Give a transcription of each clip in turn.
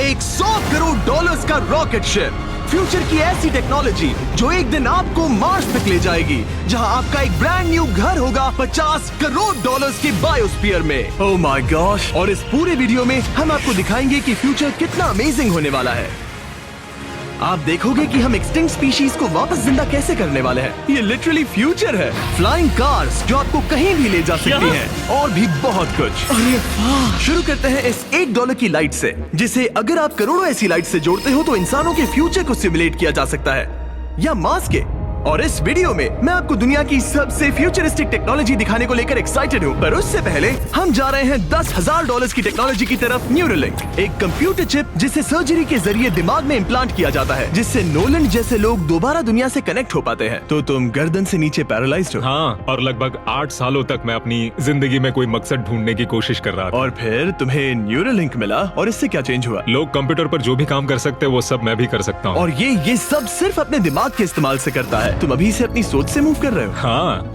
एक 100 करोड़ डॉलर्स का rocket ship, future की ऐसी टेक्नोलॉजी जो एक दिन आपको मार्स तक ले जाएगी, जहां आपका एक ब्रांड न्यू घर होगा 50 करोड़ डॉलर्स के बायोस्फीयर में। Oh my gosh. और इस पूरे वीडियो में हम आपको दिखाएंगे कि फ्यूचर कितना अमेजिंग होने वाला है। आप देखोगे कि हम एक्सटिंक्ट स्पीशीज को वापस जिंदा कैसे करने वाले हैं। ये लिटरली फ्यूचर है। फ्लाइंग कार्स जो आपको कहीं भी ले जा सकती हैं, और भी बहुत कुछ। शुरू करते हैं इस $1 की लाइट से, जिसे अगर आप करोड़ों ऐसी लाइट से जोड़ते हो तो इंसानों के फ्यूचर को सिमुलेट किया जा सकता है, या मार्स के। और इस वीडियो में मैं आपको दुनिया की सबसे फ्यूचरिस्टिक टेक्नोलॉजी दिखाने को लेकर एक्साइटेड हूँ। पर उससे पहले हम जा रहे हैं $10,000 की टेक्नोलॉजी की तरफ, न्यूरोलिंक, एक कंप्यूटर चिप जिसे सर्जरी के जरिए दिमाग में इम्प्लांट किया जाता है, जिससे नोलन जैसे लोग दोबारा दुनिया से कनेक्ट हो पाते हैं। तो तुम गर्दन से नीचे पैरालाइज्ड हो। हाँ, और लगभग 8 सालों तक मैं अपनी जिंदगी में कोई मकसद ढूंढने की कोशिश कर रहा था। और फिर तुम्हें न्यूरोलिंक मिला, और इससे क्या चेंज हुआ? लोग कंप्यूटर पर जो भी काम कर सकते हैं वो सब मैं भी कर सकता हूँ। और ये सब सिर्फ अपने दिमाग के इस्तेमाल से करता है। तुम अभी से अपनी सोच से मूव कर रहे हो।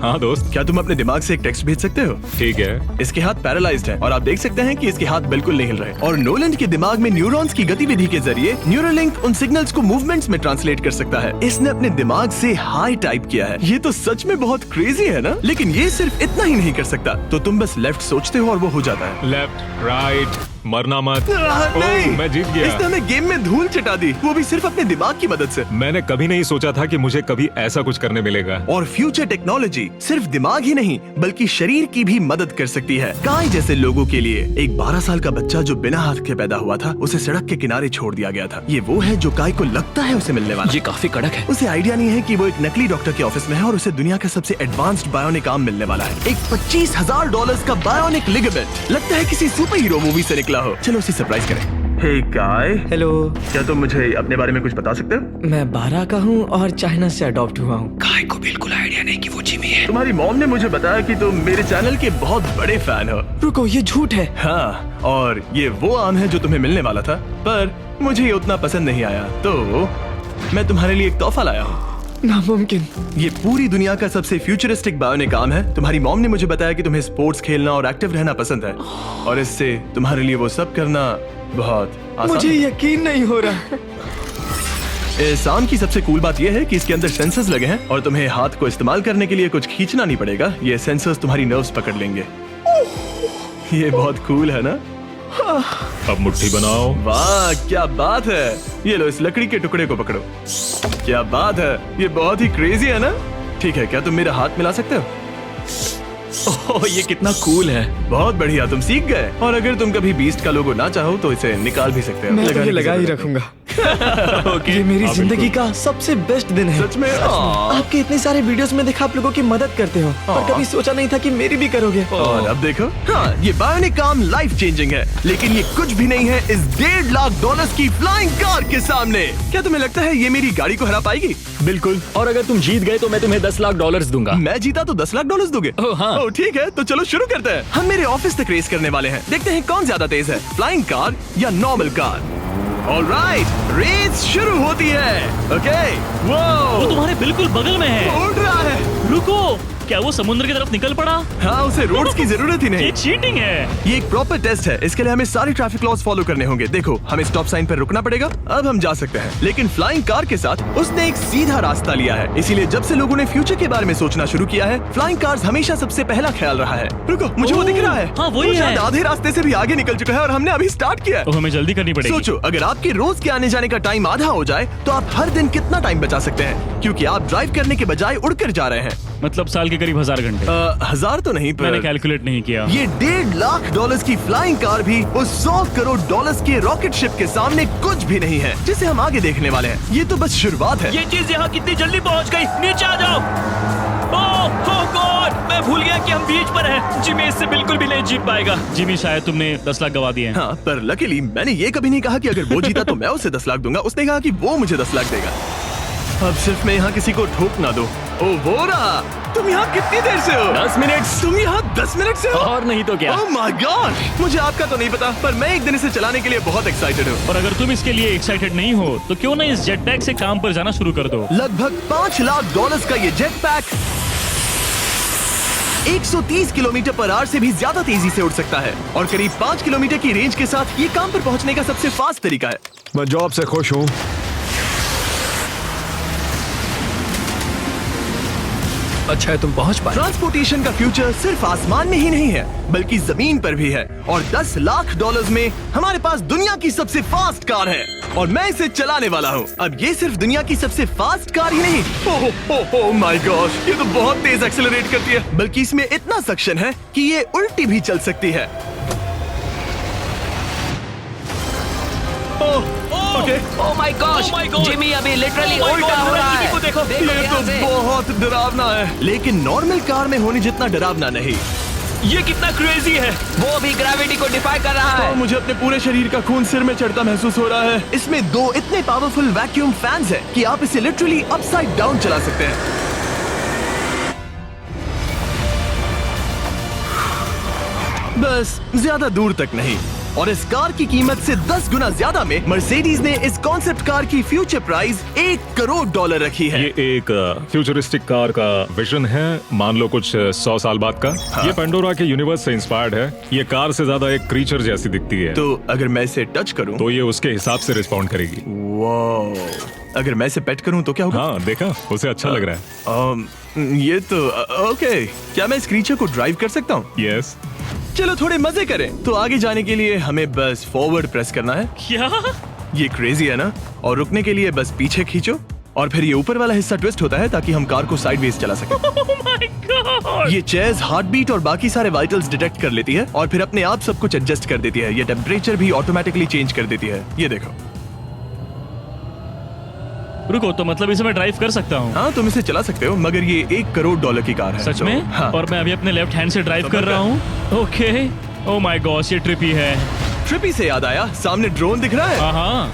हाँ दोस्त। क्या तुम अपने दिमाग से एक टेक्स्ट भेज सकते हो? ठीक है। इसके हाथ पैरालाइज्ड हैं, और आप देख सकते हैं कि इसके हाथ बिल्कुल नहीं हिल रहे। और नोलन के दिमाग में न्यूरॉन्स की गतिविधि के जरिए न्यूरोलिंक उन सिग्नल्स को मूवमेंट्स में ट्रांसलेट कर सकता है। इसने अपने दिमाग से हाई टाइप किया है। ये तो सच में बहुत क्रेजी है ना? लेकिन ये सिर्फ इतना ही नहीं कर सकता। तो तुम बस लेफ्ट सोचते हो और वो हो जाता है। लेफ्ट, राइट, मरना मत। नहीं, मैं जीत गया। इसने हमें गेम में धूल चटा दी, वो भी सिर्फ अपने दिमाग की मदद से। मैंने कभी नहीं सोचा था कि मुझे कभी ऐसा कुछ करने मिलेगा। और फ्यूचर टेक्नोलॉजी सिर्फ दिमाग ही नहीं बल्कि शरीर की भी मदद कर सकती है। काय जैसे लोगों के लिए एक 12 साल का बच्चा जो बिना हाथ के पैदा हुआ था, उसे सड़क के किनारे छोड़ दिया गया था। ये वो है जो काय को लगता है उसे मिलने वाला। ये काफी कड़क है। उसे आइडिया नहीं है कि वो एक नकली डॉक्टर के ऑफिस में है और उसे दुनिया का सबसे एडवांस्ड बायोनिक आर्म मिलने वाला है। एक $25,000 का बायोनिक लिगामेंट, लगता है किसी सुपर हीरो मूवी से निकला हो। चलो उसे सरप्राइज करें। हे काय। हेलो। क्या तुम मुझे अपने बारे में कुछ बता सकते हो? मैं 12 का हूँ और चाइना से अडॉप्ट हुआ हूँ। काय को बिल्कुल आइडिया नहीं कि वो जिमी है। तुम्हारी मॉम ने मुझे बताया कि तुम मेरे चैनल के बहुत बड़े फैन हो। रुको, ये झूठ है। हाँ, और ये वो आम है जो तुम्हें मिलने वाला था, पर मुझे ये उतना पसंद नहीं आया, तो मैं तुम्हारे लिए एक तोहफा लाया हूँ। नामुमकिन। ये पूरी दुनिया का सबसे फ्यूचरिस्टिक बायोनिक आर्म है। तुम्हारी मॉम ने मुझे बताया कि तुम्हें स्पोर्ट्स खेलना और एक्टिव रहना पसंद है, और इससे तुम्हारे लिए वो सब करना बहुत आसान। मुझे यकीन नहीं हो रहा। इस आर्म की सबसे कूल बात यह है कि इसके अंदर सेंसर्स लगे हैं, और तुम्हें हाथ को इस्तेमाल करने के लिए कुछ खींचना नहीं पड़ेगा। ये सेंसर्स तुम्हारी नर्व्स पकड़ लेंगे। ये बहुत कूल है ना? अब मुट्ठी बनाओ। वाह, क्या बात है। ये लो, इस लकड़ी के टुकड़े को पकड़ो। क्या बात है, ये बहुत ही क्रेजी है ना? ठीक है, क्या तुम मेरा हाथ मिला सकते हो? ओह, ये कितना कूल है। बहुत बढ़िया, तुम सीख गए। और अगर तुम कभी बीस्ट का लोगो ना चाहो तो इसे निकाल भी सकते हो। मैं तो ये लगा ही रखूंगा। ये मेरी जिंदगी का सबसे बेस्ट दिन है। सच में? आपके इतने सारे वीडियोस में देखा आप लोगों की मदद करते हो, पर कभी सोचा नहीं था कि मेरी भी करोगे। और अब देखो, हाँ, ये बायोनिक आर्म लाइफ चेंजिंग है, लेकिन ये कुछ भी नहीं है इस $1.5 की फ्लाइंग कार के सामने। क्या तुम्हें लगता है ये मेरी गाड़ी को हरा पाएगी? बिल्कुल। और अगर तुम जीत गए तो मैं तुम्हें $10,00,000 दूंगा। मैं जीता तो $10,00,000 दोगे? ओह हाँ। ओह ठीक है, तो चलो शुरू करते हैं। हम मेरे ऑफिस तक रेस करने वाले हैं। देखते हैं कौन ज्यादा तेज है, फ्लाइंग कार या नॉर्मल कार। ऑलराइट, रेस शुरू होती है। ओके। वो तुम्हारे बिल्कुल बगल में है। उड़ रहा है। रुको, क्या वो समुद्र की तरफ निकल पड़ा? हाँ, उसे रोड्स की जरूरत ही नहीं। ये चीटिंग है। ये एक प्रॉपर टेस्ट है। इसके लिए हमें सारे ट्रैफिक लॉज फॉलो करने होंगे। देखो, हमें स्टॉप साइन पर रुकना पड़ेगा। अब हम जा सकते हैं, लेकिन फ्लाइंग कार के साथ उसने एक सीधा रास्ता लिया है। इसीलिए जब से लोगों ने फ्यूचर के बारे में सोचना शुरू किया है, फ्लाइंग कार्स हमेशा सबसे पहला ख्याल रहा है। रुको, मुझे वो दिख रहा है। हाँ, वही वो है। शायद आधे रास्ते से भी आगे निकल चुका है और हमने अभी स्टार्ट किया है। तो हमें जल्दी करनी पड़ेगी। सोचो, अगर आपके रोज के आने जाने का टाइम आधा हो जाए तो आप हर दिन कितना टाइम बचा सकते हैं, क्योंकि आप ड्राइव करने के बजाय उड़कर जा रहे हैं। मतलब साल के करीब 1000 घंटे। 1000 तो नहीं, मैंने पर कैलकुलेट नहीं किया। ये $1.5 की फ्लाइंग कार भी उस $100 करोड़ के रॉकेट शिप के सामने कुछ भी नहीं है, जिसे हम आगे देखने वाले हैं। ये तो बस शुरुआत है। ये चीज यहाँ कितनी जल्दी पहुँच गई। नीचे आ जाओ। ओह गॉड, मैं भूल गया कि हम बीच पर हैं। जिमी इससे बिल्कुल भी नहीं जीत पाएगा। जिमी, शायद तुमने 10 लाख गवा दिए हैं। हाँ, पर लकीली मैंने ये कभी नहीं कहा कि अगर वो जीता तो मैं उसे 10 लाख दूंगा। उसने कहा कि वो मुझे 10 लाख देगा। अब सिर्फ मैं यहाँ किसी को ठोक ना दो। ओ वो रहा। तुम यहाँ कितनी देर से हो? 10 मिनट। तुम यहाँ 10 मिनट से हो? और नहीं तो क्या। ओह माय गॉड, मुझे आपका तो नहीं पता, पर मैं एक दिन इसे चलाने के लिए बहुत एक्साइटेड हूँ। और अगर तुम इसके लिए एक्साइटेड नहीं हो तो क्यों ना इस जेट पैक से काम पर जाना शुरू कर दो। लगभग $5 लाख का ये jet pack 130 kilometre per hour से भी ज्यादा तेजी से उड़ सकता है और करीब 5 किलोमीटर की रेंज के साथ ये काम पर पहुंचने का सबसे फास्ट तरीका है। मैं जॉब से खुश हूँ। अच्छा है तुम पहुंच पाए। ट्रांसपोर्टेशन का फ्यूचर सिर्फ आसमान में ही नहीं है बल्कि जमीन पर भी है और 10 लाख डॉलर्स में हमारे पास दुनिया की सबसे फास्ट कार है और मैं इसे चलाने वाला हूँ। अब ये सिर्फ दुनिया की सबसे फास्ट कार ही नहीं, ओह माय गॉड, ये तो बहुत तेज एक्सेलरेट करती है, बल्कि इसमें इतना सक्शन है कि ये उल्टी भी चल सकती है। Okay, oh my gosh, Oh my God! Jimmy अभी लिटरली Oh my उल्टा God, हो रहा जिमी है। को देखो। देखो ये ध्यान से। तो बहुत डरावना है, लेकिन नॉर्मल कार में होने जितना डरावना नहीं। ये कितना क्रेजी है। वो भी ग्रेविटी को डिफाई कर रहा तो है। मुझे अपने पूरे शरीर का खून सिर में चढ़ता महसूस हो रहा है। इसमें 2 इतने पावरफुल वैक्यूम फैंस हैं कि आप इसे लिटरली अपसाइड डाउन चला सकते हैं। बस ज्यादा दूर तक नहीं। और इस कार की कीमत से 10 गुना ज्यादा में मर्सिडीज ने इस कॉन्सेप्ट कार की फ्यूचर प्राइस $1 करोड़ रखी है। ये एक फ्यूचरिस्टिक कार का विजन है, मान लो कुछ 100 साल बाद का। ये पेंडोरा के यूनिवर्स से इंस्पायर्ड है। ये कार से ज्यादा एक क्रीचर जैसी दिखती है, तो अगर मैं इसे टच करूं तो ये उसके हिसाब से रिस्पॉन्ड करेगी। वाह, अगर मैं इसे पेट करूं तो क्या होगा? हाँ देखा, उसे अच्छा लग रहा है। ये तो ओके। क्या मैं इस क्रीचर को ड्राइव कर सकता हूँ? यस, चलो थोड़े मजे करें। तो आगे जाने के लिए हमें बस फॉरवर्ड प्रेस करना है। क्या? ये क्रेजी है ना? और रुकने के लिए बस पीछे खींचो और फिर ये ऊपर वाला हिस्सा ट्विस्ट होता है ताकि हम कार को साइडवेज चला सकें। Oh my God! ये चेयर्स हार्ट बीट और बाकी सारे वाइटल्स डिटेक्ट कर लेती है और फिर अपने आप सब कुछ एडजस्ट कर देती है। ये टेम्परेचर भी ऑटोमेटिकली चेंज कर देती है। ये देखो। रुको, तो मतलब इसे मैं ड्राइव कर सकता हूँ? हाँ, तुम इसे चला सकते हो, मगर ये $1 करोड़ की कार है। सच तो, में? हाँ। और मैं अभी अपने लेफ्ट हैंड से ड्राइव कर रहा हूँ। ओके। ओह माय गॉश, ये ट्रिपी है। ट्रिपी से याद आया, सामने ड्रोन दिख रहा है, हाँ।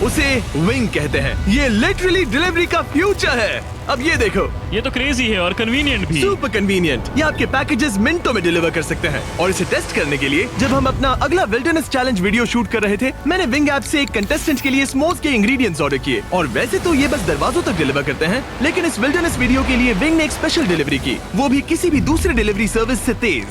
उसे विंग कहते हैं। ये लिटरली डिलीवरी का फ्यूचर है। अब ये देखो, ये तो क्रेजी है और कन्वीनियंट भी। Super convenient. ये आपके पैकेजेस मिनटों में डिलीवर कर सकते हैं। और इसे टेस्ट करने के लिए जब हम अपना अगला विल्डरनेस चैलेंज वीडियो शूट कर रहे थे, मैंने विंग ऐप से एक कंटेस्टेंट के लिए स्मोक्स के इंग्रेडिएंट्स ऑर्डर किए। और वैसे तो ये बस दरवाजों तक डिलीवर करते हैं, लेकिन इस विल्डरनेस वीडियो के लिए विंग ने एक स्पेशल डिलीवरी की, वो भी किसी भी दूसरे डिलीवरी सर्विस से तेज।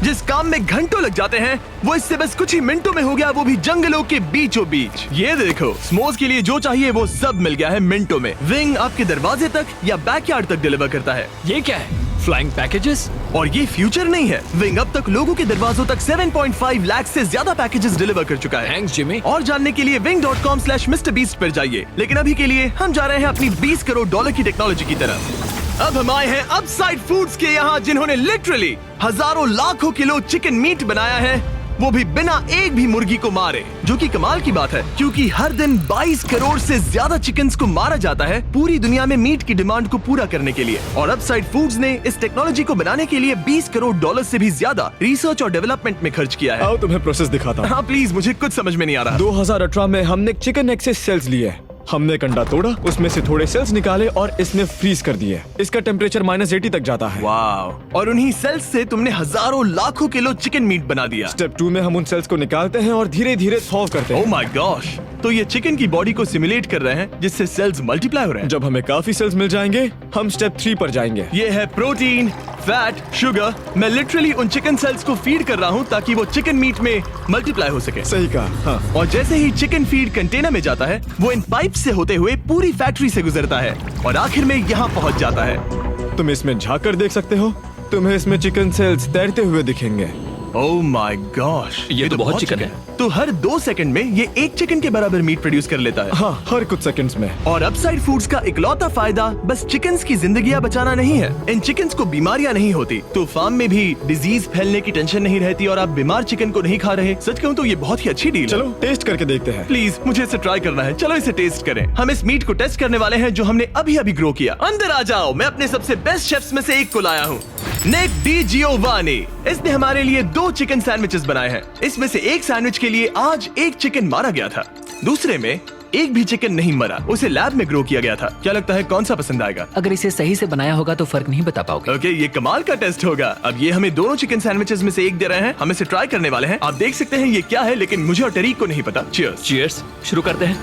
जिस काम में घंटों लग जाते हैं, वो इससे बस कुछ ही मिनटों में हो गया, वो भी जंगलों के बीचों बीच। ये देखो, स्मोक्स के लिए जो चाहिए वो सब मिल गया है मिनटों में। विंग आपके दरवाजे तक या बैकयार्ड तक डिलीवर करता है। ये क्या है? Flying packages? और ये फ्यूचर नहीं है, विंग अब तक लोगों के दरवाजों तक 7.5 लाख से ज्यादा पैकेजेस डिलीवर कर चुका है। Thanks Jimmy. और जानने के लिए wing.com/MrBeast पर जाइए। लेकिन अभी के लिए हम जा रहे हैं अपनी $20 करोड़ की टेक्नोलॉजी की तरफ। अब हम आए हैं अपसाइड फूड्स के यहाँ, जिन्होंने लिटरली हजारों लाखों किलो चिकन मीट बनाया है, वो भी बिना एक भी मुर्गी को मारे। जो कि कमाल की बात है, क्योंकि हर दिन 22 करोड़ से ज्यादा चिकन्स को मारा जाता है पूरी दुनिया में मीट की डिमांड को पूरा करने के लिए। और अपसाइड फूड्स ने इस टेक्नोलॉजी को बनाने के लिए $20 करोड़ से भी ज्यादा रिसर्च और डेवलपमेंट में खर्च किया है। आओ तुम्हें प्रोसेस दिखाता हूँ। हाँ प्लीज, मुझे कुछ समझ में नहीं आ रहा। 2018 में हमने चिकन एग से सेल्स लिए। हमने एक अंडा तोड़ा, उसमें से थोड़े सेल्स निकाले और इसमें फ्रीज कर दिए। इसका टेम्परेचर -80 तक जाता है। वाव! और उन्हीं सेल्स से तुमने हजारों लाखों किलो चिकन मीट बना दिया। स्टेप 2 में हम उन सेल्स को निकालते हैं और धीरे धीरे थॉव करते ओह हैं। My gosh! तो ये चिकन की बॉडी को सिमुलेट कर रहे हैं, जिससे सेल्स मल्टीप्लाई हो रहे हैं। जब हमें काफी सेल्स मिल जाएंगे, हम स्टेप 3 पर जाएंगे। ये है प्रोटीन, फैट, शुगर। मैं लिटरली उन चिकन सेल्स को फीड कर रहा हूँ ताकि वो चिकन मीट में मल्टीप्लाई हो सके। सही कहा, हाँ। और जैसे ही चिकन फीड कंटेनर में जाता है, वो इन पाइप से होते हुए पूरी फैक्ट्री से गुजरता है और आखिर में यहाँ पहुँच जाता है। तुम इसमें झाँक कर देख सकते हो, तुम्हें इसमें चिकन सेल्स तैरते हुए दिखेंगे। Oh my gosh! ये तो बहुत चिकन है। तो हर 2 सेकंड में ये 1 चिकन के बराबर मीट प्रोड्यूस कर लेता है। हाँ, हर कुछ सेकंड्स में। और अपसाइड फूड्स का इकलौता फायदा बस चिकन्स की जिंदगियां बचाना नहीं है। इन चिकन्स को बीमारियां नहीं होती, तो फार्म में भी डिजीज फैलने की टेंशन नहीं रहती और आप बीमार चिकन को नहीं खा रहे। सच कहूँ तो ये बहुत ही अच्छी डील है। चलो टेस्ट करके देखते हैं। प्लीज, मुझे इसे ट्राई करना है। चलो इसे टेस्ट करें। हम इस मीट को टेस्ट करने वाले हैं जो हमने अभी अभी ग्रो किया। अंदर आ जाओ, मैं अपने सबसे बेस्ट शेफ्स में से एक को लाया हूँ, निक डी जियोवानी। इसने हमारे लिए 2 चिकन सैंडविचेस बनाए हैं। इसमें से एक सैंडविच के लिए आज 1 चिकन मारा गया था, दूसरे में एक भी चिकन नहीं मरा, उसे लैब में ग्रो किया गया था। क्या लगता है कौन सा पसंद आएगा? अगर इसे सही से बनाया होगा तो फर्क नहीं बता पाओगे। ओके, ये कमाल का टेस्ट होगा। अब ये हमें दोनों चिकन सैंडविचेस में से एक दे रहे हैं, हम इसे ट्राई करने वाले हैं। आप देख सकते हैं ये क्या है, लेकिन मुझे और टरीक को नहीं पता। चीयर्स। चीयर्स। शुरू करते हैं।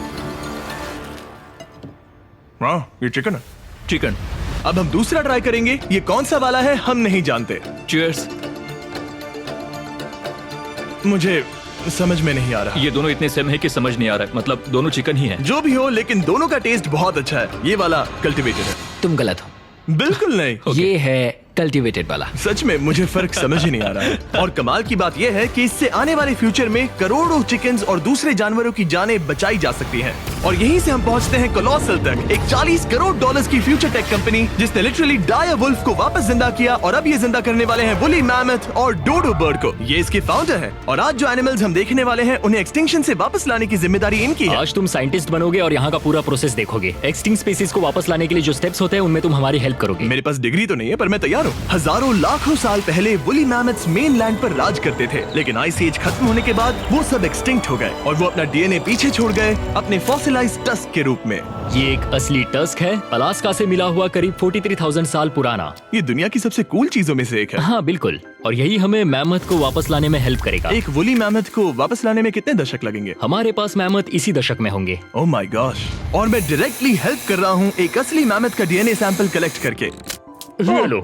हाँ, ये चिकन है। चिकन। अब हम दूसरा ट्राई करेंगे। ये कौन सा वाला है हम नहीं जानते। चीयर्स। मुझे समझ में नहीं आ रहा। ये दोनों इतने सेम है कि समझ नहीं आ रहा है। मतलब दोनों चिकन ही है। जो भी हो, लेकिन दोनों का टेस्ट बहुत अच्छा है। ये वाला कल्टीवेटेड है। तुम गलत हो। बिल्कुल नहीं। ये है कल्टीवेटेड वाला। सच में मुझे फर्क समझ ही नहीं आ रहा है। और कमाल की बात यह है कि इससे आने वाले फ्यूचर में करोड़ों चिकन्स और दूसरे जानवरों की जानें बचाई जा सकती हैं। और यहीं से हम पहुंचते हैं कोलोसल तक, एक $40 करोड़ की फ्यूचर टेक कंपनी जिसने लिटरली डायर वुल्फ को वापस जिंदा किया और अब ये जिंदा करने वाले हैं वुली मैमथ और डोडो बर्ड को। ये इसके फाउंडर हैं और आज जो एनिमल्स हम देखने वाले हैं उन्हें एक्सटिंक्शन से वापस लाने की जिम्मेदारी इनकी है। आज तुम साइंटिस्ट बनोगे और यहाँ का पूरा प्रोसेस देखोगे। एक्सटिंक्ट स्पीसीज को वापस लाने के लिए जो स्टेप्स होते हैं उनमें तुम हमारी हेल्प करोगे। मेरे पास डिग्री तो नहीं है पर मैं तैयार हूँ। हजारों लाखों साल पहले वुली मैमथ्स मेनलैंड पर राज करते थे, लेकिन आइस एज खत्म होने के बाद वो सब एक्सटिंक्ट हो गए और वो अपना डीएनए पीछे छोड़ गए अपने फॉसिलाइज्ड टस्क के रूप में। ये एक असली टस्क है, अलास्का से मिला हुआ, करीब 43,000 साल पुराना। ये दुनिया की सबसे कूल चीजों में से एक है। हाँ बिल्कुल, और यही हमें मैमथ को वापस लाने में हेल्प करेगा। एक वुली मैमथ को वापस लाने में कितने दशक लगेंगे? हमारे पास मैमथ इसी दशक में होंगे। Oh my gosh. और मैं डायरेक्टली हेल्प कर रहा हूँ एक असली मैमथ का डीएनए सैंपल कलेक्ट करके। ये लो,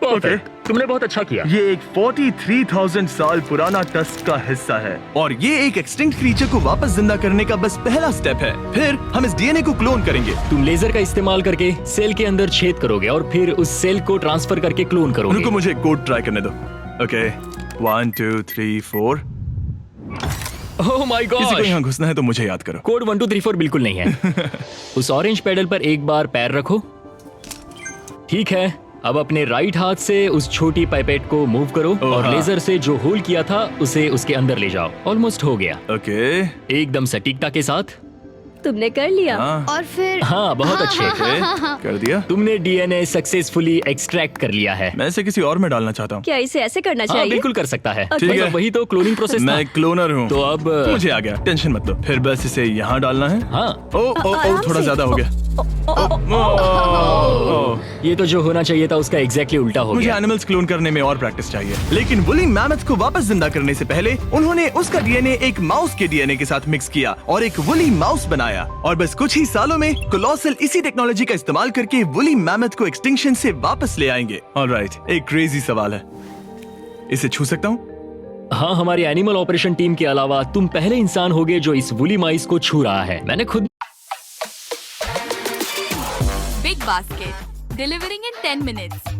परफेक्ट, तुमने बहुत अच्छा किया। ये एक 43,000 साल पुराना टस्क का हिस्सा है और ये एक एक्सटिंक्ट क्रीचर को वापस जिंदा करने का बस पहला स्टेप है। फिर हम इस डीएनए को क्लोन करेंगे। तुम लेजर का इस्तेमाल करके सेल के अंदर छेद करोगे और फिर उस सेल को ट्रांसफर करके क्लोन करोगे। रुको, मुझे कोड ट्राई करने दो। ओके, 1 2 3 4। ओह माय किसी को गॉड, यहाँ घुसना है तो मुझे याद करो। कोड 1 2 3 4 बिल्कुल नहीं है। उस ऑरेंज पेडल पर एक बार पैर रखो। ठीक है, अब अपने राइट हाथ से उस छोटी पाइपेट को मूव करो और हाँ। लेजर से जो होल किया था उसे उसके अंदर ले जाओ। ऑलमोस्ट हो गया, ओके, एकदम सटीकता के साथ। तुमने कर लिया। हाँ। और फिर हाँ बहुत अच्छे। ओके, कर दिया। तुमने डीएनए सक्सेसफुली एक्सट्रैक्ट कर लिया है। मैं इसे किसी और में डालना चाहता हूँ। क्या इसे ऐसे करना हाँ चाहिए? बिल्कुल कर सकता है। ठीक मतलब है। वही तो क्लोनिंग प्रोसेस था। मैं क्लोनर हूँ तो अब मुझे आ गया, टेंशन मत लो। फिर बस इसे यहाँ डालना है। हाँ, ओ ओ ओ, आराम थोड़ा से। ज्यादा हो गया। ये तो जो होना चाहिए था उसका एग्जैक्टली उल्टा हो मुझे गया। एनिमल्स क्लोन करने में और प्रैक्टिस चाहिए। लेकिन वुली मैमथ को वापस जिंदा करने से पहले उन्होंने उसका डीएनए एक माउस के डीएनए के साथ मिक्स किया और एक वुली माउस बनाया। और बस कुछ ही सालों में कोलोसल इसी टेक्नोलॉजी का इस्तेमाल करके वुली मैमथ को एक्सटिंक्शन से वापस ले आएंगे। ऑलराइट, एक क्रेजी सवाल है, इसे छू सकता हूँ? हाँ, हमारी एनिमल ऑपरेशन टीम के अलावा तुम पहले इंसान होगे जो इस वुली माइस को छू रहा है। मैंने खुद Big basket. Delivering in 10 minutes.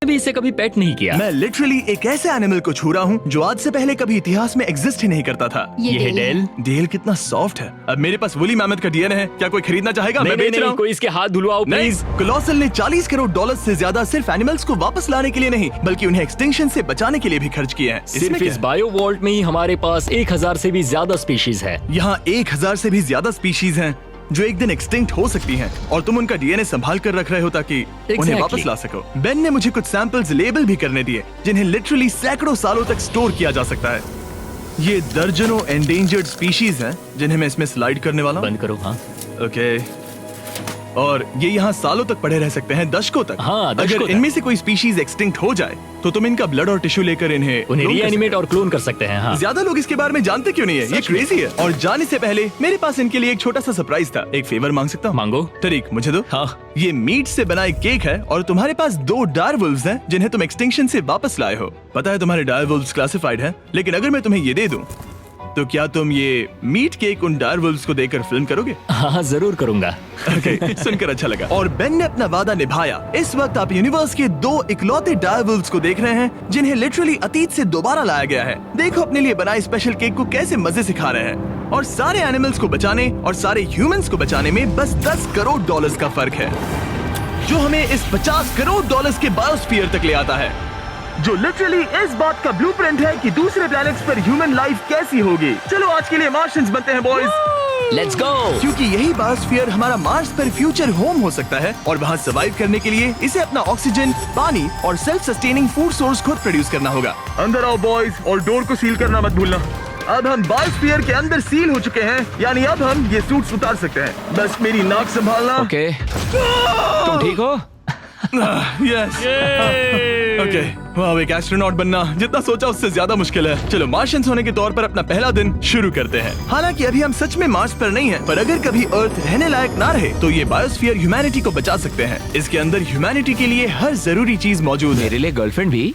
भी इसे कभी पेट नहीं किया। मैं लिटरली एक ऐसे एनिमल को छू रहा हूँ जो आज से पहले कभी इतिहास में एग्जिस्ट ही नहीं करता था। ये है डेल। डेल कितना सॉफ्ट है। अब मेरे पास वुली मैमथ का डीएनए है, क्या कोई खरीदना चाहेगा? मैं बेच रहा हूँ। कोई इसके हाथ धुलवाओ नहीं, प्लीज। कोलोसल ने $40 करोड़ से ज्यादा सिर्फ एनिमल्स को वापस लाने के लिए नहीं बल्कि उन्हें एक्सटिंक्शन से बचाने के लिए भी खर्च किए हैं। इसमें सिर्फ क्या इस है? बायो वॉल्ट में ही हमारे पास 1000 से भी ज्यादा स्पीशीज है। यहाँ 1000 से भी ज्यादा स्पीशीज हैं जो एक दिन एक्सटिंक्ट हो सकती हैं और तुम उनका डीएनए संभाल कर रख रहे हो ताकि उन्हें Exactly. वापस ला सको। बेन ने मुझे कुछ सैंपल्स लेबल भी करने दिए जिन्हें लिटरली सैकड़ों सालों तक स्टोर किया जा सकता है। ये दर्जनों एंडेंजर्ड स्पीशीज हैं जिन्हें मैं इसमें स्लाइड करने वाला हूँ। बंद करो। हाँ ओके, और ये यहाँ सालों तक पड़े रह सकते हैं, दशकों तक। हाँ, दशकों अगर तक। इनमें से कोई स्पीशीज एक्सटिंक्ट हो जाए तो तुम इनका ब्लड और टिश्यू लेकर उन्हें clone कर रीएनिमेट सकते और क्लोन कर सकते हैं। हो। हाँ, ज्यादा लोग इसके बारे में जानते क्यों नहीं है? ये क्रेजी है। और जाने से पहले मेरे पास इनके लिए एक छोटा सा सरप्राइज था। एक फेवर मांग सकता हूँ? मांगो। तरीक मुझे दो। हाँ। ये मीट से बना एक केक है और तुम्हारे पास 2 डायरवुल्व्स हैं जिन्हें तुम एक्सटिंक्शन से वापस लाए हो। पता है तुम्हारे डायरवुल्व्स क्लासिफाइड हैं, लेकिन अगर मैं तुम्हें ये दे दूं तो क्या तुम ये मीट केक उन डायरवुल्व्स को देकर फिल्म करोगे? हाँ जरूर करूंगा। ओके, सुनकर अच्छा लगा। और बेन ने अपना वादा निभाया। इस वक्त आप यूनिवर्स के 2 इकलौते डायरवुल्व्स को देख रहे हैं जिन्हें लिटरली अतीत से दोबारा लाया गया है। देखो अपने लिए बनाए स्पेशल केक को कैसे मजे से खा रहे हैं। और सारे एनिमल्स को बचाने और सारे ह्यूमंस को बचाने में बस $10 करोड़ का फर्क है, जो हमें इस $50 करोड़ के बायोस्फीयर तक ले आता है, जो लिटरली इस बात का ब्लूप्रिंट है कि दूसरे प्लैनेट्स पर ह्यूमन लाइफ कैसी होगी। चलो आज के लिए मार्शियंस बनते हैं बॉयज। Let's go. क्योंकि यही बायोस्फीयर हमारा मार्स पर फ्यूचर होम हो सकता है और वहाँ सर्वाइव करने के लिए इसे अपना ऑक्सीजन, पानी और सेल्फ सस्टेनिंग फूड सोर्स खुद प्रोड्यूस करना होगा। अंदर आओ बॉयज और डोर को सील करना मत भूलना। अब हम बायोस्फीयर के अंदर सील हो चुके हैं, यानी अब हम ये सूट्स उतार सकते हैं। बस मेरी नाक संभालना। ओके, तुम ठीक हो? यस ओके, वाह, एक एस्ट्रोनॉट बनना जितना सोचा उससे ज्यादा मुश्किल है। चलो मार्शियंस होने के तौर पर अपना पहला दिन शुरू करते हैं। हालांकि अभी हम सच में मार्स पर नहीं हैं, पर अगर कभी अर्थ रहने लायक ना रहे तो ये बायोस्फीयर ह्यूमैनिटी को बचा सकते हैं। इसके अंदर ह्यूमैनिटी के लिए हर जरूरी चीज मौजूद है। मेरे लिए गर्लफ्रेंड भी।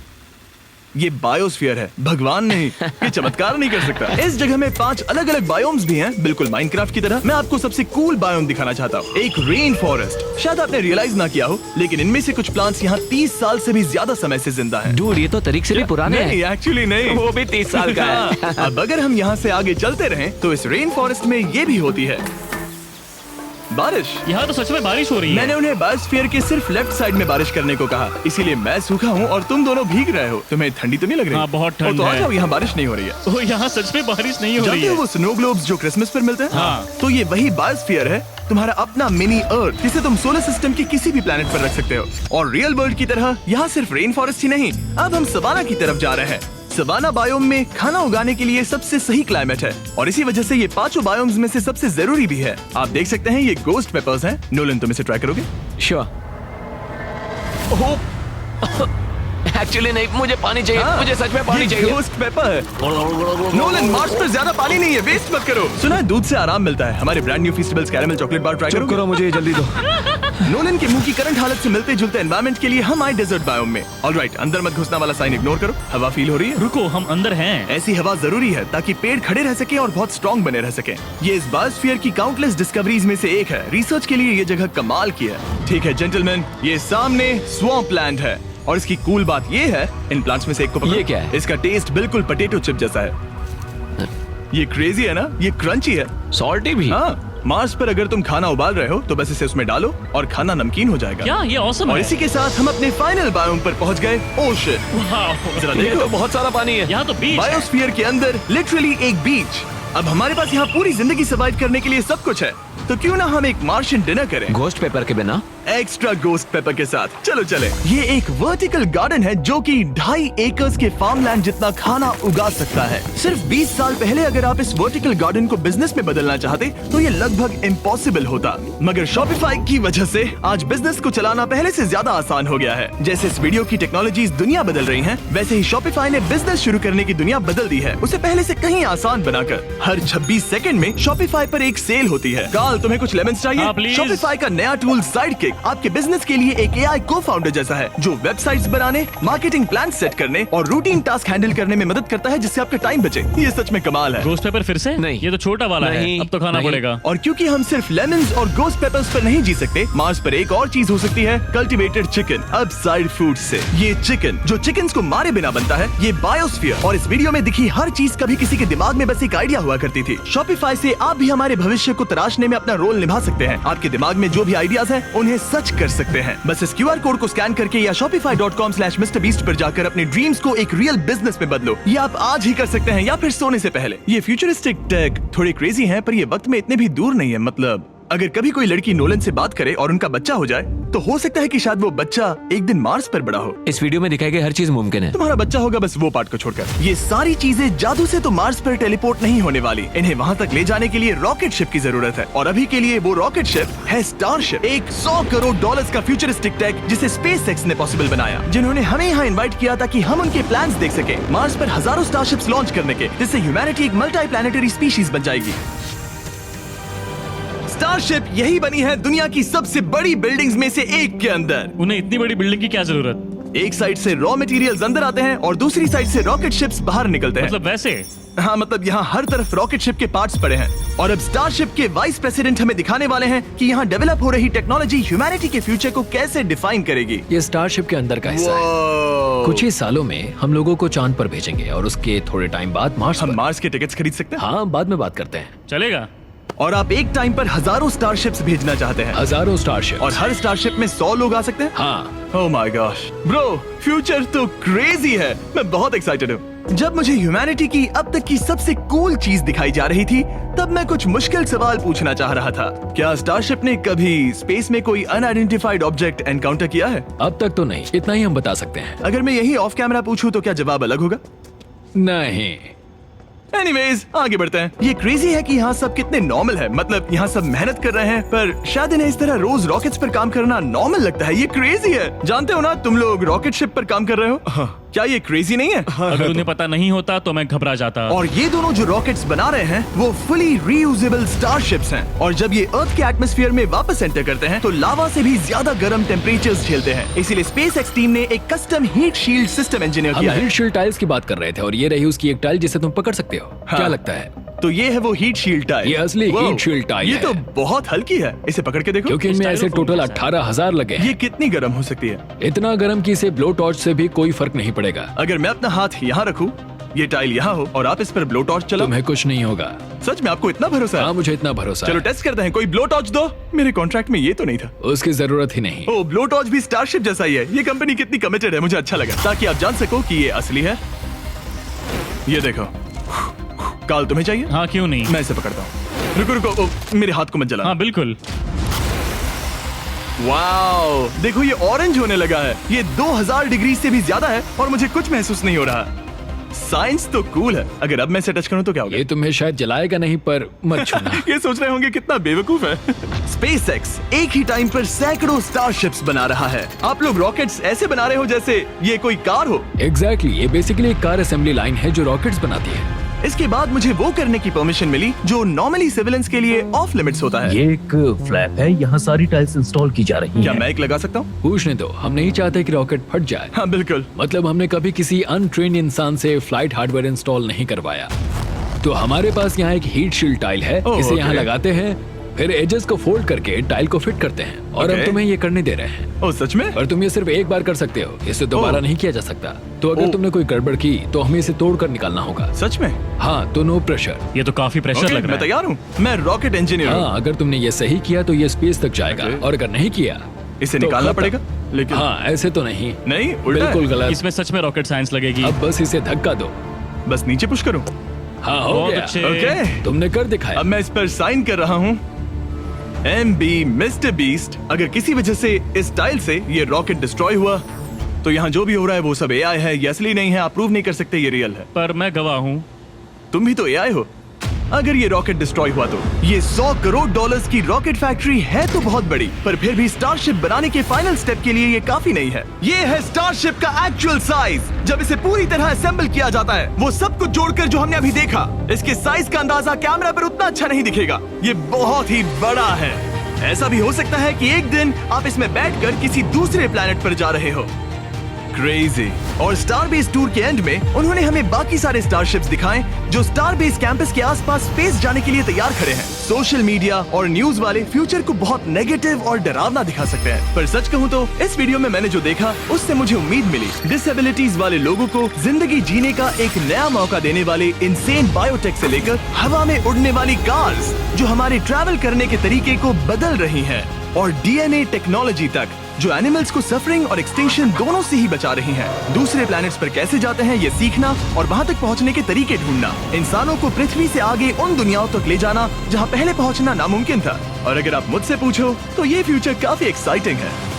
ये बायोस्फीयर है, भगवान नहीं, ये चमत्कार नहीं कर सकता। इस जगह में 5 अलग अलग बायोम्स भी हैं, बिल्कुल माइनक्राफ्ट की तरह। मैं आपको सबसे कूल बायोम दिखाना चाहता हूँ, एक रेन फॉरेस्ट। शायद आपने रियलाइज ना किया हो, लेकिन इनमें से कुछ प्लांट्स यहाँ 30 साल से भी ज्यादा समय से जिंदा हैं। डूड, ये तो तरीक से भी पुराने हैं। नहीं, एक्चुअली नहीं, वो भी 30 साल का है। अब अगर हम यहाँ से आगे चलते रहें तो इस रेन फॉरेस्ट में ये भी होती है बारिश। यहाँ तो सच में बारिश हो रही है। मैंने उन्हें बायोस्फीयर के सिर्फ लेफ्ट साइड में बारिश करने को कहा, इसीलिए मैं सूखा हूँ और तुम दोनों भीग रहे हो। तुम्हें ठंडी तो नहीं लग रही? हाँ, बहुत ठंड तो आ है। जाओ, यहाँ बारिश नहीं हो रही है। ओ, यहाँ सच में बारिश नहीं हो रही जानते है। हो वो स्नो ग्लोब्स जो क्रिसमस पर मिलते हैं? हाँ। तो ये वही बायोस्फीयर है, तुम्हारा अपना मिनी अर्थ, जिसे तुम सोलर सिस्टम के किसी भी प्लेनेट पर रख सकते हो। और रियल वर्ल्ड की तरह यहाँ सिर्फ रेन फॉरेस्ट ही नहीं, अब हम सवाना की तरफ जा रहे हैं। सवाना बायोम में खाना उगाने के लिए सबसे सही क्लाइमेट है और इसी वजह से ये 5 बायोम्स में से सबसे जरूरी भी है। आप देख सकते हैं ये गोस्ट पेपर्स हैं। नोलन, तुम इसे ट्राई करोगे? श्योर। एक्चुअली नहीं, मुझे पानी चाहिए। हाँ, मुझे सच में पानी ये चाहिए। गोस्ट पेपर है। नोलन, मार्स पर ज्यादा पानी नहीं है, वेस्ट मत करो। सुना है दूध से आराम मिलता है। हमारे brand new Feastables caramel chocolate bar try करो। करो, मुझे जल्दी दो। नोलन के मुंह की करंट हालत से मिलते जुलते एनवायरनमेंट के लिए हम आए डेजर्ट बायोम में। ऑलराइट, अंदर मत घुसना वाला साइन इग्नोर करो। हवा फील हो रही है? रुको, हम अंदर हैं। ऐसी हवा जरूरी है ताकि पेड़ खड़े रह सके और बहुत स्ट्रॉन्ग बने रह सके। ये इस बायोस्फीयर की काउंटलेस डिस्कवरीज में से एक है। रिसर्च के लिए ये जगह कमाल की है। ठीक है जेंटलमैन, ये सामने स्वैम्प लैंड है और इसकी कूल बात ये है, इन प्लांट्स में से एक को पकड़ो। ये क्या है? इसका टेस्ट बिल्कुल पोटैटो चिप जैसा है। ये क्रेजी है ना? ये क्रंची है। सॉल्टी भी। हाँ, मार्स पर अगर तुम खाना उबाल रहे हो तो बस इसे उसमें डालो और खाना नमकीन हो जाएगा। क्या ये ऑसम और है। इसी के साथ हम अपने फाइनल बायोम पर पहुंच गए, ओशन। वाह, जरा ये देखो, तो बहुत सारा पानी है। यहाँ तो बीच है। बायोस्फीयर के अंदर लिटरली एक बीच। अब हमारे पास यहाँ पूरी जिंदगी सर्वाइव करने के लिए सब कुछ है, तो क्यों ना हम एक मार्शियन डिनर करें घोस्ट पेपर के बिना। एक्स्ट्रा गोस्ट पेपर के साथ। चलो चले। ये एक वर्टिकल गार्डन है जो कि 2.5 एकर्स के फार्मलैंड जितना खाना उगा सकता है। सिर्फ 20 साल पहले अगर आप इस वर्टिकल गार्डन को बिजनेस में बदलना चाहते तो ये लगभग इम्पॉसिबल होता, मगर शॉपिफाई की वजह से आज बिजनेस को चलाना पहले से ज्यादा आसान हो गया है। जैसे इस वीडियो की टेक्नोलॉजीज दुनिया बदल रही हैं, वैसे ही शॉपिफाई ने बिजनेस शुरू करने की दुनिया बदल दी है, उसे पहले से कहीं आसान बनाकर। हर 26 सेकंड में शॉपिफाई पर एक सेल होती है। काल, तुम्हें कुछ लेमन्स चाहिए? हाँ, प्लीज। शॉपिफाई का नया टूल साइडकिक आपके बिजनेस के लिए एक एआई को-फाउंडर जैसा है, जो वेबसाइट्स बनाने, मार्केटिंग प्लान सेट करने और रूटीन टास्क हैंडल करने में मदद करता है, जिससे आपका टाइम बचे। ये सच में कमाल है। गोस्ट पेपर फिर से? नहीं। ये तो छोटा वाला है, नहीं, अब तो खाना नहीं। पड़ेगा। और क्योंकि हम सिर्फ लेमन्स और गोस्ट पेपर्स पर नहीं जी सकते, मार्स पर एक और चीज हो सकती है, कल्टीवेटेड चिकन, अपसाइड फूड से। ये चिकन जो चिकन्स को मारे बिना बनता है, ये बायोस्फीयर और इस वीडियो में दिखी हर चीज कभी किसी के दिमाग में बस एक आइडिया हुआ करती थी। शॉपिफाई से आप भी हमारे भविष्य को तराशने में अपना रोल निभा सकते हैं। आपके दिमाग में जो भी आइडियाज हैं, उन्हें सच कर सकते हैं। बस इस QR कोड को स्कैन करके या shopify.com/MrBeast पर जाकर अपने ड्रीम्स को एक रियल बिजनेस में बदलो। ये आप आज ही कर सकते हैं या फिर सोने से पहले। ये फ्यूचरिस्टिक टेक थोड़ी क्रेजी है, पर ये वक्त में इतने भी दूर नहीं है। मतलब अगर कभी कोई लड़की नोलन से बात करे और उनका बच्चा हो जाए, तो हो सकता है कि शायद वो बच्चा एक दिन मार्स पर बड़ा हो। इस वीडियो में दिखाई गई हर चीज मुमकिन है। तुम्हारा बच्चा होगा, बस वो पार्ट को छोड़कर। ये सारी चीजें जादू से तो मार्स पर टेलीपोर्ट नहीं होने वाली। इन्हें वहाँ तक ले जाने के लिए रॉकेट शिप की जरूरत है, और अभी के लिए वो रॉकेट शिप है स्टारशिप, एक $100 करोड़ का फ्यूचरिस्टिक टेक जिसे स्पेसएक्स ने पॉसिबल बनाया, जिन्होंने हमें यहाँ इन्वाइट किया ताकि हम उनके प्लान्स देख सके मार्स पर हजारों स्टारशिप्स लॉन्च करने के, जिससे ह्यूमैनिटी एक मल्टी प्लैनेटरी स्पीशीज बन जाएगी। स्टारशिप यही बनी है दुनिया की सबसे बड़ी बिल्डिंग्स में से एक के अंदर। उन्हें इतनी बड़ी बिल्डिंग की क्या जरूरत? एक साइड से रॉ मटेरियल्स अंदर आते हैं और दूसरी साइड से रॉकेट शिप्स बाहर निकलते हैं। मतलब वैसे? हाँ, मतलब यहाँ हर तरफ रॉकेट शिप के पार्ट्स पड़े हैं। और अब स्टारशिप के वाइस प्रेसिडेंट हमें दिखाने वाले हैं कि यहाँ डेवलप हो रही टेक्नोलॉजी ह्यूमैनिटी के फ्यूचर को कैसे डिफाइन करेगी। ये स्टारशिप के अंदर का हिस्सा है। कुछ ही सालों में हम लोगों को चांद पर भेजेंगे और उसके थोड़े टाइम बाद मार्स हम पर। मार्स के टिकट्स खरीद सकते हैं? हाँ, बाद में बात करते हैं। चलेगा। और आप एक टाइम पर हजारों स्टारशिप्स भेजना चाहते हैं? हजारों स्टारशिप। और हर स्टारशिप में 100 लोग आ सकते हैं? हाँ। Oh my gosh bro, future तो क्रेजी है। मैं बहुत एक्साइटेड हूँ। जब मुझे ह्यूमैनिटी की अब तक की सबसे कूल चीज दिखाई जा रही थी, तब मैं कुछ मुश्किल सवाल पूछना चाह रहा था। क्या स्टारशिप ने कभी स्पेस में कोई अनआइडेंटिफाइड ऑब्जेक्ट एनकाउंटर किया है? अब तक तो नहीं, इतना ही हम बता सकते हैं। अगर मैं यही ऑफ कैमरा पूछूं तो क्या जवाब अलग होगा? नहीं। एनीवेज आगे बढ़ते हैं। ये क्रेजी है कि यहाँ सब कितने नॉर्मल है, मतलब यहाँ सब मेहनत कर रहे हैं, पर शायद इन्हें इस तरह रोज रॉकेट्स पर काम करना नॉर्मल लगता है। ये क्रेजी है। जानते हो ना, तुम लोग रॉकेट शिप पर काम कर रहे हो। क्या ये क्रेजी नहीं है? अगर उन्हें पता नहीं होता तो मैं घबरा जाता। और ये दोनों जो रॉकेट्स बना रहे हैं वो फुली रीयूजेबल स्टारशिप्स हैं, और जब ये अर्थ के एटमॉस्फेयर में वापस एंटर करते हैं तो लावा से भी ज्यादा गर्म टेम्परेचर्स झेलते हैं। इसीलिए स्पेसएक्स टीम ने एक custom heat shield system engineer हम किया है। हीट शील्ड टाइल्स की बात कर रहे थे और ये रही उसकी एक टाइल जिसे तुम पकड़ सकते हो। क्या लगता है? तो ये है वो हीट शील्ड टाइल। ये असली Wow, हीट शील्ड टाइल ये है। तो बहुत हल्की है। इसे पकड़ के देखो। क्योंकि इनमें ऐसे टोटल 18,000 लगे हैं। ये कितनी गर्म हो सकती है? इतना गर्म कि इसे ब्लो टॉर्च से भी कोई फर्क नहीं पड़ेगा। अगर मैं अपना हाथ यहाँ रखूं, ये टाइल यहाँ हो और आप इस पर ब्लो टॉर्च चलाओ, तुम्हें कुछ नहीं होगा। सच में आपको इतना भरोसा है? हाँ, मुझे इतना भरोसा चलो है। टेस्ट करते हैं। कोई ब्लो टॉर्च दो। मेरे कॉन्ट्रैक्ट में ये तो नहीं था। उसकी जरूरत ही नहीं। ओ, ब्लो टॉर्च भी स्टारशिप जैसा ही है। ये कंपनी कितनी कमिटेड है, मुझे अच्छा लगा, ताकि आप जान सको कि ये असली है। ये देखो। काल तुम्हें चाहिए? हाँ, क्यों नहीं। मैं इसे पकड़ता हूँ। रुको रुको, ओ, मेरे हाथ को मत जला। हाँ बिल्कुल। वाओ, देखो ये ऑरेंज होने लगा है। ये 2000 डिग्री से भी ज्यादा है और मुझे कुछ महसूस नहीं हो रहा। साइंस तो कूल है। अगर अब मैं इसे टच करूं तो क्या होगा? ये तुम्हें शायद जलाएगा नहीं, पर मत छूना। ये सोच रहे होंगे कितना बेवकूफ है। स्पेसएक्स एक ही टाइम पर सैकड़ों स्टारशिप्स बना रहा है। आप लोग रॉकेट्स ऐसे बना रहे हो जैसे ये कोई कार हो। एग्जैक्टली, ये बेसिकली एक कार असेंबली लाइन है जो रॉकेट्स बनाती है। इसके बाद मुझे वो करने की परमिशन मिली जो नॉर्मली सिविलियंस के लिए ऑफ लिमिट्स होता है। ये एक फ्लैप है, यहाँ सारी टाइल्स इंस्टॉल की जा रही क्या हैं। मैं एक लगा सकता हूँ? पूछने दो, हम नहीं चाहते कि रॉकेट फट जाए। हाँ बिल्कुल। मतलब हमने कभी किसी अनट्रेन्ड इंसान से फ्लाइट हार्डवेयर इंस्टॉल नहीं करवाया। तो हमारे पास यहाँ एक हीट शील्ड टाइल है। ओह, इसे यहाँ ओके। लगाते हैं, फिर एजेस को फोल्ड करके टाइल को फिट करते हैं, और हम ओके। तुम्हें ये करने दे रहे हैं। ओ सच में? पर तुम ये सिर्फ एक बार कर सकते हो, इसे दोबारा ओह। नहीं किया जा सकता। तो अगर ओह। तुमने कोई गड़बड़ की तो हमें इसे तोड़कर निकालना होगा। सच में? हाँ, तो नो प्रेशर। ये तो काफी प्रेशर ओके, लग रहा मैं है। तैयार हूँ। मैं रॉकेट इंजीनियर हूँ। हाँ, अगर तुमने ये सही किया तो ये स्पेस तक जाएगा, ओके। और अगर नहीं किया इसे तो निकालना खत्म। पड़ेगा? लेकिन हाँ, ऐसे तो नहीं। नहीं, उल्टा है। बिल्कुल गलत। इसमें सच में रॉकेट साइंस लगेगी। अब बस इसे धक्का दो। बस नीचे पुश करूँ? हाँ, हो बहुत गया। अच्छे। ओके, तुमने कर दिखाया। अब मैं इस पर साइन कर रहा हूँ। MB mister beast. अगर किसी वजह से इस टाइल से ये रॉकेट डिस्ट्रॉय हुआ तो यहाँ जो भी हो रहा है वो सब AI है, ये असली नहीं है। आप प्रूव नहीं कर सकते ये रियल है। पर मैं गवाह हूँ। तुम भी तो AI हो। अगर ये रॉकेट डिस्ट्रॉय हुआ तो ये $100 करोड़ की रॉकेट फैक्ट्री है तो बहुत बड़ी, पर फिर भी स्टारशिप बनाने के फाइनल स्टेप के लिए ये काफी नहीं है। ये है स्टारशिप का एक्चुअल साइज। जब इसे पूरी तरह असेंबल किया जाता है, वो सब कुछ जोड़कर जो हमने अभी देखा, इसके साइज का अंदाजा कैमरा पर उतना अच्छा नहीं दिखेगा। ये बहुत ही बड़ा है। ऐसा भी हो सकता है कि एक दिन आप इसमें बैठकर किसी दूसरे प्लेनेट पर जा रहे हो। क्रेजी। और स्टारबेस टूर के एंड में उन्होंने हमें बाकी सारे स्टारशिप्स दिखाए जो स्टारबेस कैंपस के आसपास स्पेस जाने के लिए तैयार खड़े हैं। सोशल मीडिया और न्यूज वाले फ्यूचर को बहुत नेगेटिव और डरावना दिखा सकते हैं, पर सच कहूँ तो इस वीडियो में मैंने जो देखा उससे मुझे उम्मीद मिली। डिसेबिलिटीज वाले लोगों को जिंदगी जीने का एक नया मौका देने वाले इंसेन बायोटेक से लेकर हवा में उड़ने वाली कार्स जो हमारे ट्रैवल करने के तरीके को बदल रही हैं, और DNA टेक्नोलॉजी तक जो एनिमल्स को सफरिंग और एक्सटिंक्शन दोनों से ही बचा रही हैं। दूसरे प्लैनेट्स पर कैसे जाते हैं ये सीखना और वहां तक पहुंचने के तरीके ढूंढना, इंसानों को पृथ्वी से आगे उन दुनियाओं तक ले जाना जहां पहले पहुंचना नामुमकिन था। और अगर आप मुझसे पूछो तो ये फ्यूचर काफी एक्साइटिंग है।